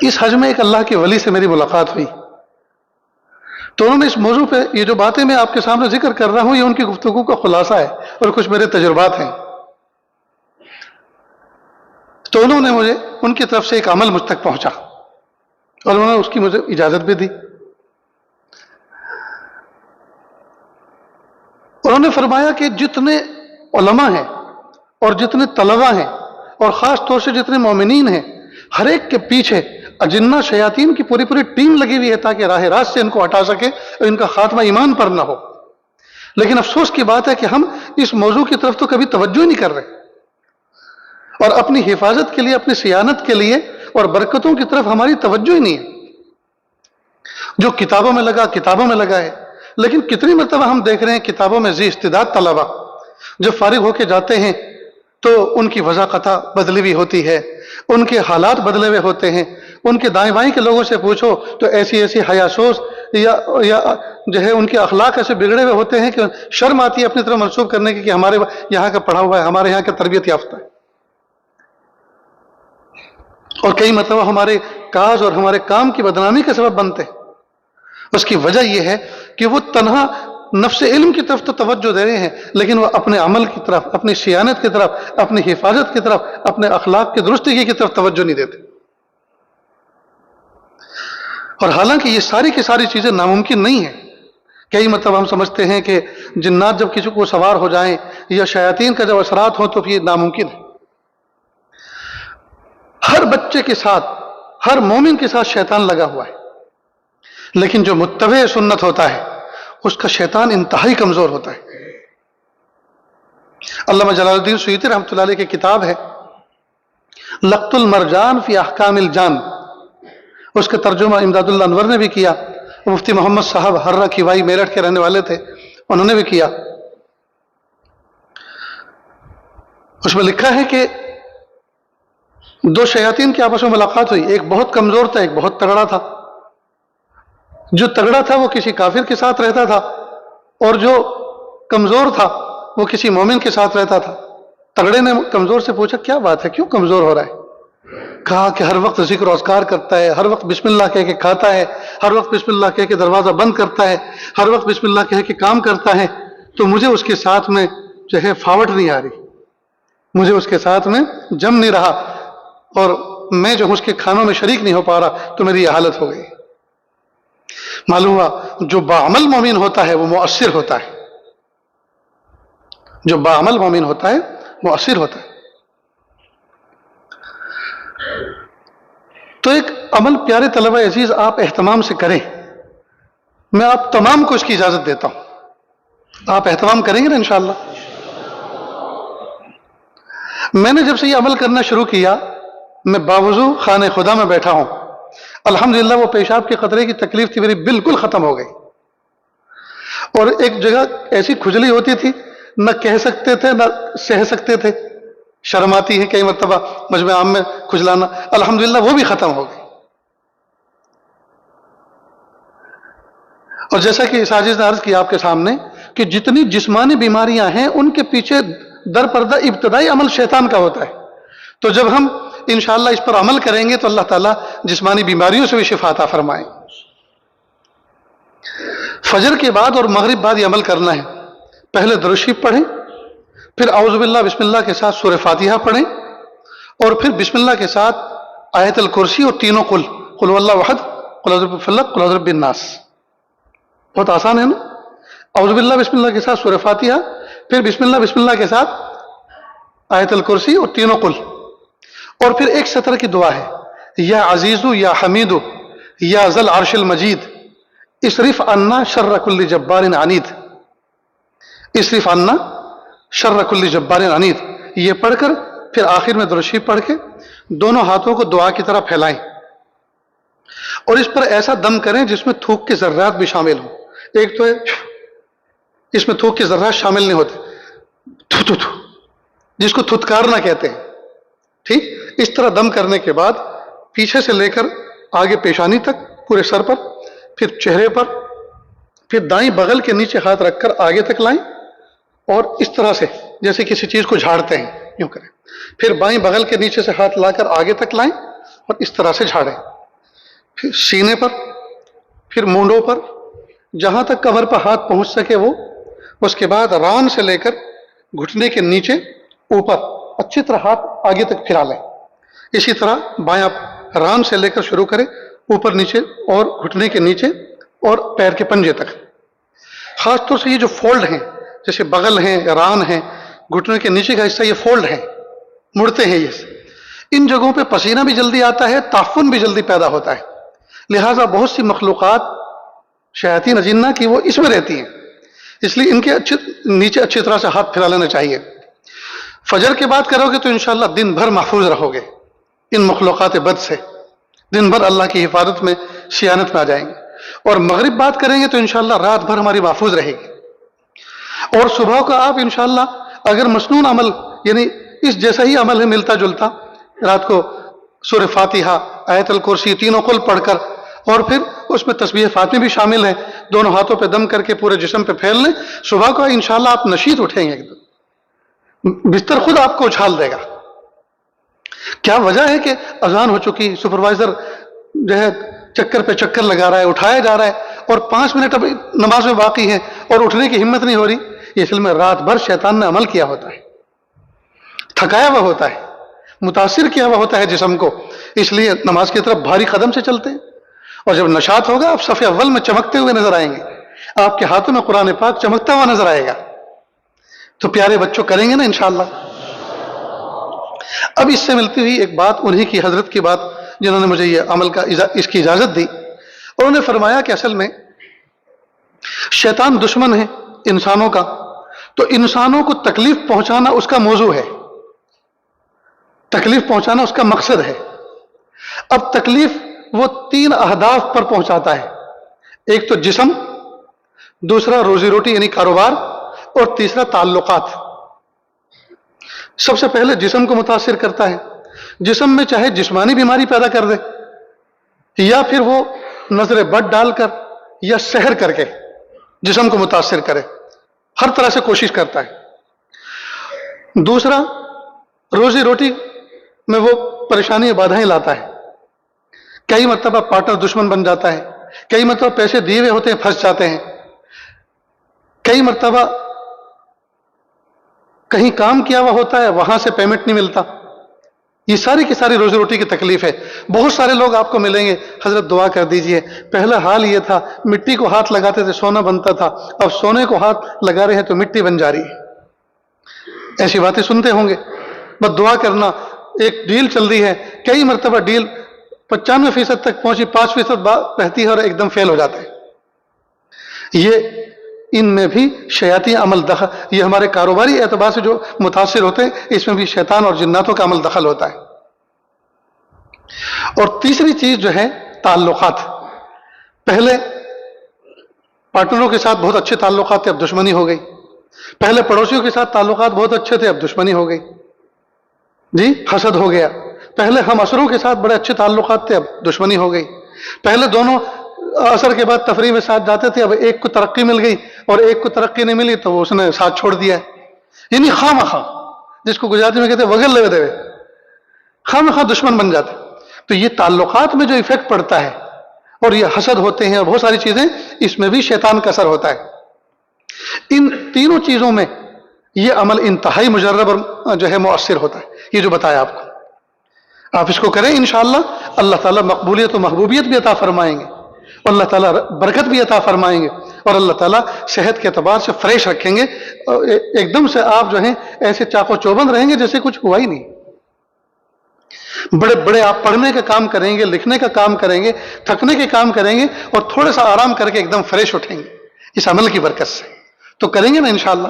اس حج میں ایک اللہ کے ولی سے میری ملاقات ہوئی، تو انہوں نے اس موضوع پہ یہ جو باتیں میں آپ کے سامنے ذکر کر رہا ہوں یہ ان کی گفتگو کا خلاصہ ہے اور کچھ میرے تجربات ہیں. تو انہوں نے مجھے ان کی طرف سے ایک عمل مجھ تک پہنچا اور انہوں نے اس کی مجھے اجازت بھی دی. انہوں نے فرمایا کہ جتنے علماء ہیں اور جتنے طلباء ہیں اور خاص طور سے جتنے مومنین ہیں، ہر ایک کے پیچھے اجنہ شیاطین کی پوری پوری ٹیم لگی ہوئی ہے تاکہ راہ راست سے ان کو ہٹا سکے اور ان کا خاتمہ ایمان پر نہ ہو. لیکن افسوس کی بات ہے کہ ہم اس موضوع کی طرف تو کبھی توجہ ہی نہیں کر رہے، اور اپنی حفاظت کے لیے، اپنی سیانت کے لیے اور برکتوں کی طرف ہماری توجہ ہی نہیں ہے. جو کتابوں میں لگا کتابوں میں لگا ہے، لیکن کتنی مرتبہ ہم دیکھ رہے ہیں کتابوں میں ذی استعداد طلبہ جب فارغ ہو کے جاتے ہیں تو ان کی وضاحت بدلی ہوئی ہوتی ہے، ان کے حالات بدلے ہوئے ہوتے ہیں. ان کے دائیں بائیں کے لوگوں سے پوچھو تو ایسی ایسی حیاسوس یا جو ہے ان کے اخلاق ایسے بگڑے ہوئے ہوتے ہیں کہ شرم آتی ہے اپنی طرف منسوب کرنے کی کہ ہمارے یہاں کا پڑھا ہوا ہے، ہمارے یہاں کا تربیت یافتہ ہے. اور کئی مرتبہ ہمارے کاز اور ہمارے کام کی بدنامی کا سبب بنتے ہیں. اس کی وجہ یہ ہے کہ وہ تنہا نفس علم کی طرف تو توجہ دے رہے ہیں، لیکن وہ اپنے عمل کی طرف، اپنی سیانت کی طرف، اپنی حفاظت کی طرف، اپنے اخلاق کی درستگی کی طرف توجہ نہیں دیتے. اور حالانکہ یہ ساری کی ساری چیزیں ناممکن نہیں ہیں. کئی مرتبہ ہم سمجھتے ہیں کہ جنات جب کسی کو سوار ہو جائیں یا شیاطین کا جب اثرات ہوں تو یہ ناممکن ہے. ہر بچے کے ساتھ، ہر مومن کے ساتھ شیطان لگا ہوا ہے، لیکن جو متبع سنت ہوتا ہے اس کا شیطان انتہائی کمزور ہوتا ہے. علامہ جلال الدین سیوطی رحمۃ اللہ علیہ کی کتاب ہے لقط المرجان فی احکام الجان، اس کا ترجمہ امداد اللہ انور نے بھی کیا، مفتی محمد صاحب ہررہ کھیوائی میرٹھ کے رہنے والے تھے، انہوں نے بھی کیا. اس میں لکھا ہے کہ دو شیاطین کی آپس میں ملاقات ہوئی، ایک بہت کمزور تھا، ایک بہت تگڑا تھا. جو تگڑا تھا وہ کسی کافر کے ساتھ رہتا تھا اور جو کمزور تھا وہ کسی مومن کے ساتھ رہتا تھا. تگڑے نے کمزور سے پوچھا کیا بات ہے، کیوں کمزور ہو رہا ہے؟ کہا کہ ہر وقت ذکر و اذکار کرتا ہے، ہر وقت بسم اللہ کہہ کے کھاتا ہے، ہر وقت بسم اللہ کہہ کے دروازہ بند کرتا ہے، ہر وقت بسم اللہ کہہ کے کام کرتا ہے، تو مجھے اس کے ساتھ میں جو ہے فاوٹ نہیں آ رہی، مجھے اس کے ساتھ میں جم نہیں رہا، اور میں جو اس کے کھانوں میں شریک نہیں ہو پا رہا، تو میری یہ حالت ہو گئی. معلوم ہوا جو باعمل مومن ہوتا ہے وہ مؤثر ہوتا ہے، جو باعمل مومن ہوتا ہے مؤثر ہوتا ہے. تو ایک عمل پیارے طلبہ عزیز آپ اہتمام سے کریں، میں آپ تمام کو اس کی اجازت دیتا ہوں. آپ اہتمام کریں گے نا انشاءاللہ؟ میں نے جب سے یہ عمل کرنا شروع کیا، میں باوضو خانہ خدا میں بیٹھا ہوں، الحمدللہ وہ پیشاب کے قطرے کی تکلیف تھی میری بالکل ختم ہو گئی. اور ایک جگہ ایسی کھجلی ہوتی تھی، نہ کہہ سکتے تھے نہ سہ سکتے تھے، شرم آتی ہے کئی مرتبہ مجمع عام میں کھجلانا، الحمدللہ وہ بھی ختم ہو گئی. اور جیسا کہ ساجد نے عرض کیا آپ کے سامنے کہ جتنی جسمانی بیماریاں ہیں ان کے پیچھے در پردہ ابتدائی عمل شیطان کا ہوتا ہے. تو جب ہم انشاءاللہ اس پر عمل کریں گے تو اللہ تعالیٰ جسمانی بیماریوں سے بھی شفا عطا فرمائیں. فجر کے بعد اور مغرب بعد یہ عمل کرنا ہے. پہلے درود شریف پڑھیں، پھر اعوذ باللہ بسم اللہ کے ساتھ سورہ فاتحہ پڑھیں، اور پھر بسم اللہ کے ساتھ آیت الکرسی اور تینوں قل واللہ احد، قل اعوذ برب الفلق، قل اعوذ برب الناس. بہت آسان ہے نا؟ اعوذ باللہ بسم اللہ کے ساتھ سورہ فاتحہ، پھر بسم اللہ کے ساتھ آیت الکرسی اور تینوں قل، اور پھر ایک سطر کی دعا ہے، یا عزیزو یا حمیدو یا ذل عرش المجید اصرف عنا شر کل جبار عنید. اصرف عنا شر کل جبار عنید، یہ پڑھ کر پھر آخر میں درود شریف پڑھ کے دونوں ہاتھوں کو دعا کی طرح پھیلائیں، اور اس پر ایسا دم کریں جس میں تھوک کے ذرات بھی شامل ہوں. ایک تو ہے اس میں تھوک کے ذرات شامل نہیں ہوتے، تھو تھو تھو، جس کو تھتکارنا کہتے ہیں. ٹھیک، اس طرح دم کرنے کے بعد پیچھے سے لے کر آگے پیشانی تک پورے سر پر، پھر چہرے پر، پھر دائیں بغل کے نیچے ہاتھ رکھ کر آگے تک لائیں، اور اس طرح سے جیسے کسی چیز کو جھاڑتے ہیں یوں کریں. پھر بائیں بغل کے نیچے سے ہاتھ لا کر آگے تک لائیں، اور اس طرح سے جھاڑیں، پھر سینے پر، پھر مونڈوں پر، جہاں تک کمر پر ہاتھ پہنچ سکے وہ، اس کے بعد ران سے لے کر گھٹنے کے نیچے اوپر اچھی طرح ہاتھ آگے تک پھرا لیں. اسی طرح بایاں ران سے لے کر شروع کریں اوپر نیچے اور گھٹنے کے نیچے اور پیر کے پنجے تک. خاص طور سے یہ جو فولڈ ہیں جیسے بغل ہیں، ران ہیں، گھٹنے کے نیچے کا حصہ، یہ فولڈ ہیں، مڑتے ہیں، یہ ان جگہوں پہ پسینہ بھی جلدی آتا ہے، تعفن بھی جلدی پیدا ہوتا ہے. لہٰذا بہت سی مخلوقات شیاطین اجنہ کی وہ اس میں رہتی ہیں، اس لیے ان کے نیچے اچھی طرح سے ہاتھ پھیلا لینا چاہیے. فجر کے بعد کرو گے تو انشاءاللہ دن بھر محفوظ رہو گے ان مخلوقات بد سے، دن بھر اللہ کی حفاظت میں، سیانت میں آ جائیں گے. اور مغرب بات کریں گے تو انشاءاللہ رات بھر ہماری محفوظ رہے گی. اور صبح کا آپ انشاءاللہ اگر مسنون عمل، یعنی اس جیسا ہی عمل ہے ملتا جلتا، رات کو سورہ فاتحہ، آیت الکرسی، تینوں قل پڑھ کر، اور پھر اس میں تسبیح فاطمی بھی شامل ہے، دونوں ہاتھوں پہ دم کر کے پورے جسم پہ پھیل لیں. صبح کو انشاءاللہ آپ نشیط اٹھیں گے، ایک دم بستر خود آپ کو اچھال دے گا. کیا وجہ ہے کہ اذان ہو چکی، سپروائزر جو ہے چکر پہ چکر لگا رہا ہے، اٹھایا جا رہا ہے، اور 5 منٹ اب نماز میں باقی ہے اور اٹھنے کی ہمت نہیں ہو رہی. یہ اصل میں رات بھر شیطان نے عمل کیا ہوتا ہے، تھکایا ہوا ہوتا ہے، متاثر کیا ہوا ہوتا ہے جسم کو، اس لیے نماز کی طرف بھاری قدم سے چلتے ہیں. اور جب نشاط ہوگا آپ صف اول میں چمکتے ہوئے نظر آئیں گے، آپ کے ہاتھوں میں قرآن پاک چمکتا ہوا نظر آئے گا. تو پیارے بچوں کریں گے نا انشاءاللہ. اب اس سے ملتی ہوئی ایک بات انہی کی حضرت کی بات جنہوں نے مجھے یہ عمل کا اس کی اجازت دی. انہوں نے فرمایا کہ اصل میں شیطان دشمن ہے انسانوں کا، تو انسانوں کو تکلیف پہنچانا اس کا موضوع ہے، تکلیف پہنچانا اس کا مقصد ہے. اب تکلیف وہ 3 اہداف پر پہنچاتا ہے، ایک تو جسم، دوسرا روزی روٹی یعنی کاروبار، اور تیسرا تعلقات. سب سے پہلے جسم کو متاثر کرتا ہے. جسم میں چاہے جسمانی بیماری پیدا کر دے، یا پھر وہ نظر بد ڈال کر یا سحر کر کے جسم کو متاثر کرے، ہر طرح سے کوشش کرتا ہے. دوسرا روزی روٹی میں وہ پریشانی بادھائیں لاتا ہے. کئی مرتبہ پارٹنر دشمن بن جاتا ہے، کئی مرتبہ پیسے دیے ہوئے ہوتے ہیں پھنس جاتے ہیں، کئی مرتبہ کہیں کام کیا ہوا ہوتا ہے وہاں سے پیمنٹ نہیں ملتا. یہ ساری کی ساری روزی روٹی کی تکلیف ہے. بہت سارے لوگ آپ کو ملیں گے، حضرت دعا کر دیجئے، پہلا حال یہ تھا مٹی کو ہاتھ لگاتے تھے سونا بنتا تھا، اب سونے کو ہاتھ لگا رہے ہیں تو مٹی بن جا رہی ہے. ایسی باتیں سنتے ہوں گے. بس دعا کرنا. ایک ڈیل چل رہی ہے، کئی مرتبہ ڈیل 95% تک پہنچی، 5% رہتی ہے اور ایک دم فیل ہو جاتا ہے. یہ ان میں بھی شیاطین عمل دخل، یہ ہمارے کاروباری اعتبار سے جو متاثر ہوتے ہیں اس میں بھی شیطان اور جناتوں کا عمل دخل ہوتا ہے. اور تیسری چیز جو ہے تعلقات. پہلے پارٹنروں کے ساتھ بہت اچھے تعلقات تھے، اب دشمنی ہو گئی. پہلے پڑوسیوں کے ساتھ تعلقات بہت اچھے تھے، اب دشمنی ہو گئی، جی حسد ہو گیا. پہلے ہم عصروں کے ساتھ بڑے اچھے تعلقات تھے، اب دشمنی ہو گئی. پہلے دونوں عصر کے بعد تفریح میں ساتھ جاتے تھے، اب ایک کو ترقی مل گئی اور ایک کو ترقی نہیں ملی تو اس نے ساتھ چھوڑ دیا. یعنی خواہ مخواہ، جس کو گجراتی میں کہتے ہیں وگل لے دے، خواہ مخواہ دشمن بن جاتے. تو یہ تعلقات میں جو ایفیکٹ پڑتا ہے اور یہ حسد ہوتے ہیں اور بہت ساری چیزیں، اس میں بھی شیطان کا اثر ہوتا ہے. ان تینوں چیزوں میں یہ عمل انتہائی مجرب اور جو ہے مؤثر ہوتا ہے. یہ جو بتایا آپ کو، آپ اس کو کریں انشاءاللہ اللہ تعالیٰ مقبولیت و محبوبیت بھی عطا فرمائیں گے، اور اللہ تعالیٰ برکت بھی عطا فرمائیں گے، اور اللہ تعالیٰ صحت کے اعتبار سے فریش رکھیں گے. ایک دم سے آپ جو ہیں ایسے چاقو چوبند رہیں گے جیسے کچھ ہوا ہی نہیں. بڑے بڑے آپ پڑھنے کا کام کریں گے، لکھنے کا کام کریں گے، تھکنے کے کام کریں گے، اور تھوڑا سا آرام کر کے ایک دم فریش اٹھیں گے اس عمل کی برکت سے. تو کریں گے نا انشاءاللہ.